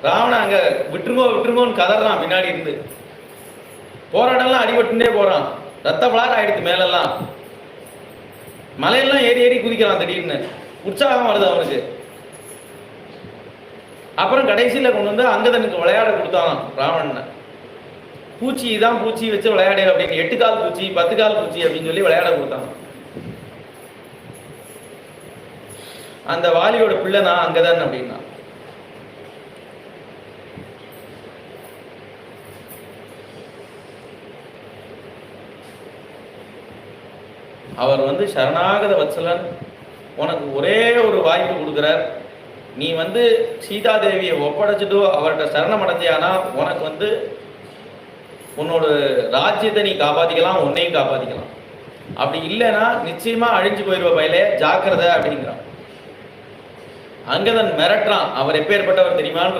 ராவணன் அங்க விட்டுருங்கோ விட்டுருங்கோன்னு கதறான் பின்னாடி இருந்து. போராட்டம்லாம் அடிபட்டுட்டே போறான். ரத்த பலார் ஆயிடுச்சு மேலெல்லாம். மலையெல்லாம் ஏறி ஏறி குதிக்கிறான். திடீர்னு உற்சாகம் வருது அவனுக்கு. அப்புறம் கடைசியில் கொண்டு வந்து அங்கதனுக்கு விளையாட கொடுத்தான் ராவணனை. பூச்சி தான் பூச்சி வச்சு விளையாடு அப்படின்னு, 8 கால் பூச்சி 10 கால் பூச்சி அப்படின்னு சொல்லி விளையாட கொடுத்தாங்க. அந்த வாலியோட பிள்ளை நான் அங்கதான் அப்படின்னா. அவர் வந்து சரணாகத வத்சலன், உனக்கு ஒரே ஒரு வாய்ப்பு கொடுக்குறார். நீ வந்து சீதாதேவியை ஒப்படைச்சிட்டு அவர்கிட்ட சரணம் அடைஞ்சியானா உனக்கு வந்து உன்னோட ராஜ்யத்தை நீ காப்பாற்றிக்கலாம், உன்னையும் காப்பாற்றிக்கலாம். அப்படி இல்லைன்னா நிச்சயமா அழிஞ்சு போயிடுவ பயிலே, ஜாக்கிரதை அப்படிங்கிறான். அங்கதன் மிரட்டுறான். அவர் எப்பேற்பட்டவர் தெரியுமான்ற